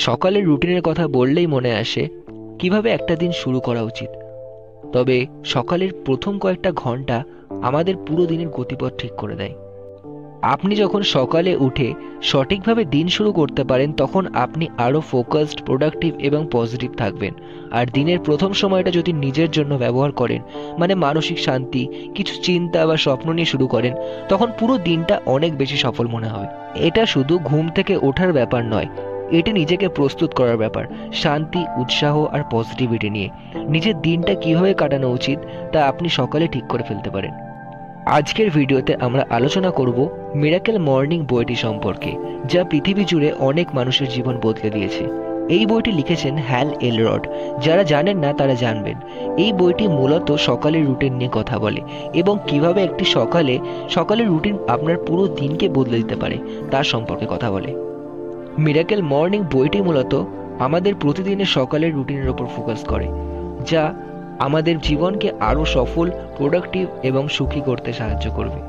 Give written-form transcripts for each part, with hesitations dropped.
সকালের রুটিনের কথা বললেই মনে আসে কিভাবে একটা দিন শুরু করা উচিত। তবে সকালের প্রথম কয়েকটা ঘন্টা আমাদের পুরো দিনের গতিপথ ঠিক করে দেয়। আপনি যখন সকালে উঠে সঠিকভাবে দিন শুরু করতে পারেন তখন আপনি আরও ফোকাসড, প্রোডাক্টিভ এবং পজিটিভ থাকবেন। আর দিনের প্রথম সময়টা যদি নিজের জন্য ব্যবহার করেন, মানে মানসিক শান্তি, কিছু চিন্তা বা স্বপ্ন নিয়ে শুরু করেন, তখন পুরো দিনটা অনেক বেশি সফল মনে হবে। এটা শুধু ঘুম থেকে ওঠার ব্যাপার নয়, এটি নিজেকে প্রস্তুত করার ব্যাপার। শান্তি, উৎসাহ আর পজিটিভিটি নিয়ে নিজের দিনটা কিভাবে কাটানো উচিত তা আপনি সকালে ঠিক করে ফেলতে পারেন। আজকের ভিডিওতে আমরা আলোচনা করব মিরাকেল মর্নিং বইটি সম্পর্কে, যা পৃথিবী জুড়ে অনেক মানুষের জীবন বদলে দিয়েছে। এই বইটি লিখেছেন হ্যাল এলরড। যারা জানেন না তারা জানবেন। এই বইটি মূলত সকালের রুটিন নিয়ে কথা বলে এবং কিভাবে একটি সকালের রুটিন আপনার পুরো দিনকে বদলে দিতে পারে তার সম্পর্কে কথা বলে। মিরাকেল মর্নিং বইটি মূলত আমাদের প্রতিদিনের সকালের রুটিনের উপর ফোকাস করে, যা আমাদের জীবনকে আরো সফল, প্রোডাক্টিভ এবং সুখী করতে সাহায্য করবে।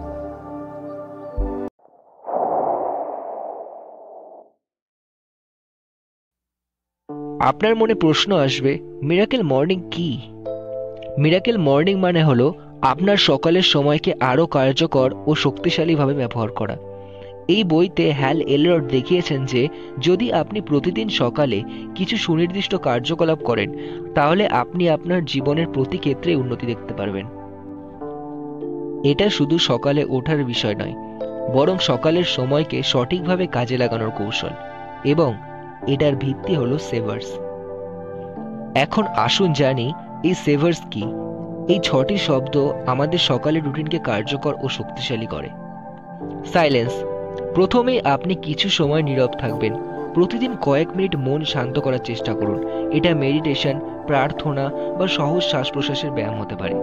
আপনার মনে প্রশ্ন আসবে, মিরাকেল মর্নিং কি? মিরাকেল মর্নিং মানে হলো আপনার সকালের সময়কে আরো কার্যকর ও শক্তিশালীভাবে ব্যবহার করা। এই বইতে হ্যাল এলরড দেখিয়েছেন যে যদি আপনি প্রতিদিন সকালে কিছু সুনির্দিষ্ট কার্যকলাপ করেন, তাহলে আপনি আপনার জীবনের প্রতি ক্ষেত্রে উন্নতি দেখতে পারবেন। এটা শুধু সকালে ওঠার বিষয় নয়, বরং সকালের সময়কে সঠিকভাবে কাজে লাগানোর কৌশল, এবং এটার ভিত্তি হলো সেভার্স। এখন আসুন জানি এই সেভার্স কি। এই 6টি শব্দ আমাদের সকালের রুটিনকে কার্যকর ও শক্তিশালী করে। সাইলেন্স। প্রথমেই আপনি কিছু সময় নীরব থাকবেন। প্রতিদিন কয়েক মিনিট মন শান্ত করার চেষ্টা করুন। এটা মেডিটেশন, প্রার্থনা বা সহজ শ্বাস প্রশ্বাসের ব্যায়াম হতে পারে।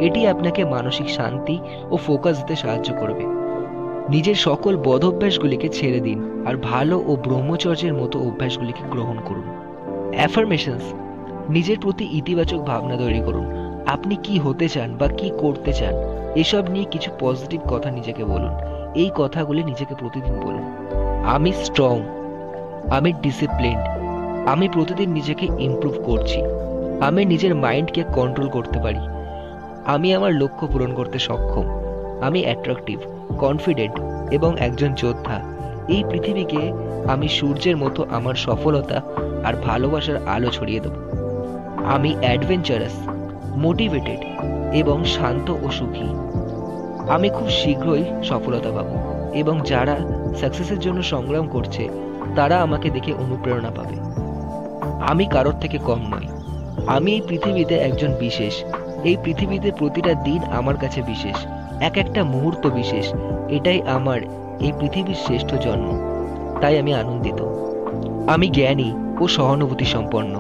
এটি আপনাকে মানসিক শান্তি ও ফোকাস দিতে সাহায্য করবে। নিজের সকল বদ অভ্যাসগুলিকে ছেড়ে দিন আর ভালো ও ব্রহ্মচর্যের মতো অভ্যাসগুলিকে গ্রহণ করুন। অ্যাফার্মেশনস। নিজের প্রতি ইতিবাচক ভাবনা তৈরি করুন। আপনি কি হতে চান বা কি করতে চান, এসব নিয়ে কিছু পজিটিভ কথা নিজেকে বলুন। এই কথাগুলি নিজেকে প্রতিদিন বলুন। আমি স্ট্রং, আমি ডিসিপ্লিনড, আমি প্রতিদিন নিজেকে ইমপ্রুভ করছি, আমি নিজের মাইন্ডকে কন্ট্রোল করতে পারি, আমি আমার লক্ষ্য পূরণ করতে সক্ষম, আমি অ্যাট্রাকটিভ, কনফিডেন্ট এবং একজন যোদ্ধা। এই পৃথিবীকে আমি সূর্যের মতো আমার সফলতা আর ভালোবাসার আলো ছড়িয়ে দেব। আমি অ্যাডভেঞ্চারাস, মোটিভেটেড এবং শান্ত ও সুখী। আমি খুব শীঘ্রই সফলতা পাবো এবং যারা সাকসেসের জন্য সংগ্রাম করছে তারা আমাকে দেখে অনুপ্রেরণা পাবে। আমি কারোর থেকে কম নই। আমি এই পৃথিবীতে একজন বিশেষ। এই পৃথিবীতে প্রতিটা দিন আমার কাছে বিশেষ, এক একটা মুহূর্ত বিশেষ। এটাই আমার এই পৃথিবীর শ্রেষ্ঠ জন্ম, তাই আমি আনন্দিত। আমি জ্ঞানী ও সহানুভূতি সম্পন্ন।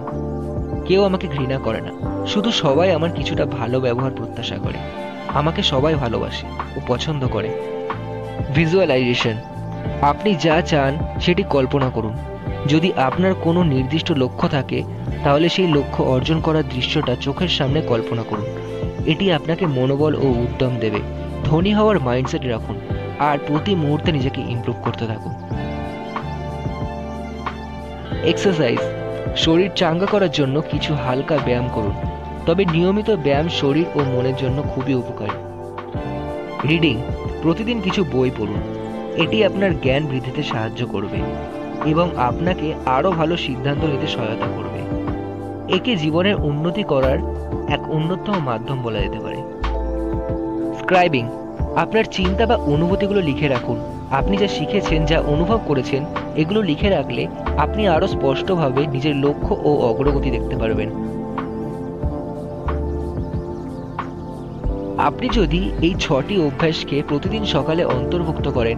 কেউ আমাকে ঘৃণা করে না, শুধু সবাই আমার কিছুটা ভালো ব্যবহার প্রত্যাশা করে। আমাকে সবাই ভালোবাসে ও পছন্দ করে। ভিজুয়ালাইজেশন। আপনি যা চান সেটি কল্পনা করুন। যদি আপনার কোনো নির্দিষ্ট লক্ষ্য থাকে, তাহলে সেই লক্ষ্য অর্জন করার দৃশ্যটা চোখের সামনে কল্পনা করুন। এটি আপনাকে মনোবল ও উদ্যম দেবে। ধনী হওয়ার মাইন্ডসেট রাখুন আর প্রতি মুহূর্তে নিজেকে ইমপ্রুভ করতে থাকুন। এক্সারসাইজ। শরীর চাঙ্গা করার জন্য কিছু হালকা ব্যায়াম করুন, তবে নিয়মিত ব্যায়াম শরীর ও মনের জন্য খুবই উপকারী। রিডিং। প্রতিদিন কিছু বই পড়ুন। এটি আপনার জ্ঞান বৃদ্ধিতে সাহায্য করবে এবং আপনাকে আরও ভালো সিদ্ধান্ত নিতে সহায়তা করবে। একে জীবনের উন্নতি করার এক অন্যতম মাধ্যম বলা যেতে পারে। স্ক্রাইবিং। আপনার চিন্তা বা অনুভূতিগুলো লিখে রাখুন। আপনি যা শিখেছেন, যা অনুভব করেছেন, এগুলো লিখে রাখলে আপনি আরও স্পষ্টভাবে নিজের লক্ষ্য ও অগ্রগতি দেখতে পারবেন। আপনি যদি এই 6টি অভ্যাসকে প্রতিদিন সকালে অন্তর্ভুক্ত করেন,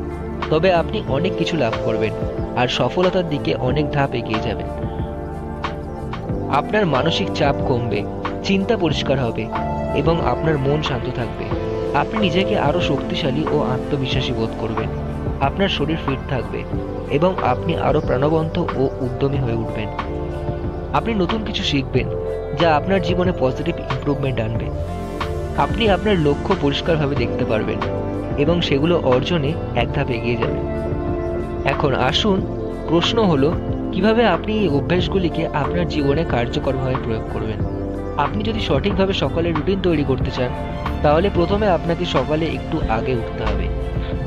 তবে আপনি অনেক কিছু লাভ করবেন আর সফলতার দিকে অনেক ধাপ এগিয়ে যাবেন। আপনার মানসিক চাপ কমবে, চিন্তা পরিষ্কার হবে এবং আপনার মন শান্ত থাকবে। আপনি নিজেকে আরও শক্তিশালী ও আত্মবিশ্বাসী বোধ করবেন। আপনার শরীর ফিট থাকবে এবং আপনি আরও প্রাণবন্ত ও উদ্যমী হয়ে উঠবেন। আপনি নতুন কিছু শিখবেন যা আপনার জীবনে পজিটিভ ইমপ্রুভমেন্ট আনবে। আপনি আপনার লক্ষ্য পরিষ্কারভাবে দেখতে পারবেন এবং সেগুলো অর্জনে এক ধাপ এগিয়ে যাবেন। এখন আসুন, প্রশ্ন হলো কিভাবে আপনি এই অভ্যাসগুলিকে আপনার জীবনে কার্যকরভাবে প্রয়োগ করবেন। আপনি যদি সঠিকভাবে সকালে রুটিন তৈরি করতে চান, তাহলে প্রথমে আপনাকে সকালে একটু আগে উঠতে হবে।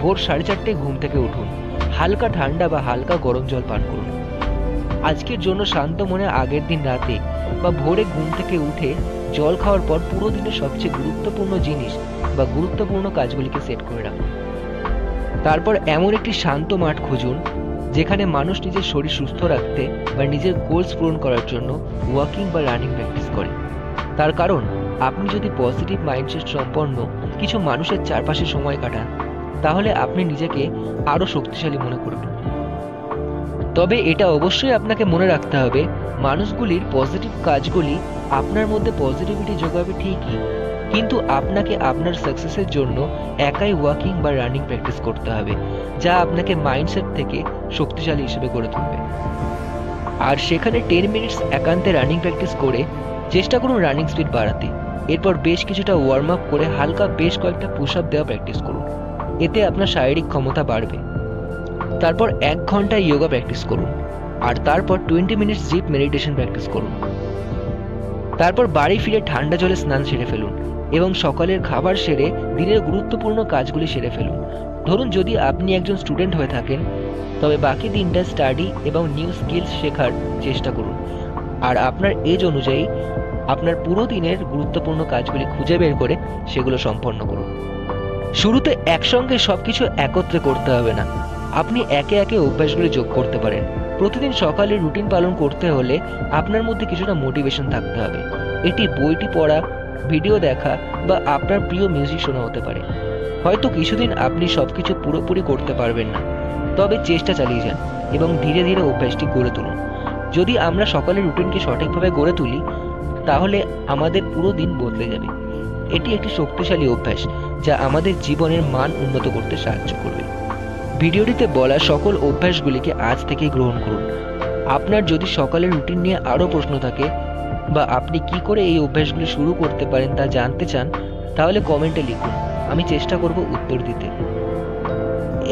ভোর 4:30টায় ঘুম থেকে উঠুন। হালকা ঠান্ডা বা হালকা গরম জল পান করুন। আজকের জন্য শান্ত মনে আগের দিন রাতে বা ভোরে ঘুম থেকে উঠে জল খাওয়ার পর পুরো দিনের সবচেয়ে গুরুত্বপূর্ণ জিনিস বা গুরুত্বপূর্ণ কাজগুলিকে সেট করে রাখুন। তারপর এমন একটি শান্ত মাঠ খুঁজুন যেখানে মানুষ নিজের শরীর সুস্থ রাখতে বা নিজের গোলস পূরণ করার জন্য ওয়াকিং বা রানিং প্র্যাকটিস করে। তার কারণ, আপনি যদি পজিটিভ মাইন্ডসেট সম্পন্ন কিছু মানুষের চারপাশে সময় কাটান, তাহলে আপনি নিজেকে আরো শক্তিশালী মনে করবেন। তবে এটা অবশ্যই আপনাকে মনে রাখতে হবে, মানুষগুলির পজিটিভ কাজগুলি আপনার মধ্যে পজিটিভিটি যোগাবে ঠিকই, কিন্তু আপনাকে আপনার সাকসেসের জন্য একাই ওয়াকিং বা রানিং প্র্যাকটিস করতে হবে, যা আপনাকে মাইন্ডসেট থেকে শক্তিশালী হিসেবে গড়ে তুলবে। আর সেখানে 10 মিনিটস একান্তে রানিং প্র্যাকটিস করে চেষ্টা করুন রানিং স্পিড বাড়াতে। এরপর বেশ কিছুটা ওয়ার্ম আপ করে হালকা বেশ কয়েকটা পুশ আপ দেওয়া প্র্যাকটিস করুন। এতে আপনার শারীরিক ক্ষমতা বাড়বে। তারপর 1 ঘন্টা যোগা প্র্যাকটিস করুন। আর তারপর 20 মিনিটস ডিপ মেডিটেশন প্র্যাকটিস করুন। তারপর বাড়ি ফিরে ঠান্ডা জলে স্নান সেরে ফেলুন এবং সকালের খাবার সেরে দিনের গুরুত্বপূর্ণ কাজগুলি সেরে ফেলুন। ধরুন যদি আপনি একজন স্টুডেন্ট হয়ে থাকেন, তবে বাকি দিনটা স্টাডি এবং নিউ স্কিলস শেখার চেষ্টা করুন। আর আপনার এজ অনুযায়ী আপনার পুরো দিনের গুরুত্বপূর্ণ কাজগুলি খুঁজে বের করে সেগুলো সম্পন্ন করুন। শুরুতে একসঙ্গে সবকিছু একত্রে করতে হবে না, আপনি একে একে অভ্যাসগুলি যোগ করতে পারেন। প্রতিদিন সকালে রুটিন পালন করতে হলে আপনার মধ্যে কিছুটা মোটিভেশন থাকতে হবে। এটি বইটি পড়া, ভিডিও দেখা বা আপনার প্রিয় মিউজিক শোনা হতে পারে। হয়তো কিছুদিন আপনি সবকিছু পুরোপুরি করতে পারবেন না, তবে চেষ্টা চালিয়ে যান এবং ধীরে ধীরে অভ্যাসটি গড়ে তুলুন। যদি আমরা সকালের রুটিনকে সঠিকভাবে গড়ে তুলি, তাহলে আমাদের পুরো দিন বদলে যাবে। এটি একটি শক্তিশালী অভ্যাস যা আমাদের জীবনের মান উন্নত করতে সাহায্য করবে। ভিডিওটিতে বলা সকল অভ্যাসগুলিকে আজ থেকেই গ্রহণ করুন। আপনার যদি সকালের রুটিন নিয়ে আরও প্রশ্ন থাকে বা আপনি কি করে এই অভ্যাসগুলি শুরু করতে পারেন তা জানতে চান, তাহলে কমেন্টে লিখুন, আমি চেষ্টা করব উত্তর দিতে।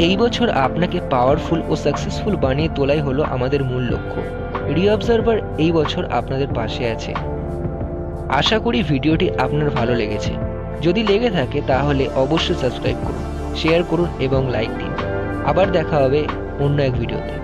এই বছর আপনাকে পাওয়ারফুল ও সাকসেসফুল বানিয়ে তোলাই হলো আমাদের মূল লক্ষ্য। রিঅবজার্ভার এই বছর আপনাদের পাশে আছে। আশা করি ভিডিওটি আপনার ভালো লেগেছে। যদি লেগে থাকে তাহলে অবশ্যই সাবস্ক্রাইব করুন, শেয়ার করুন এবং লাইক দিন। আবার দেখা হবে অন্য এক ভিডিওতে।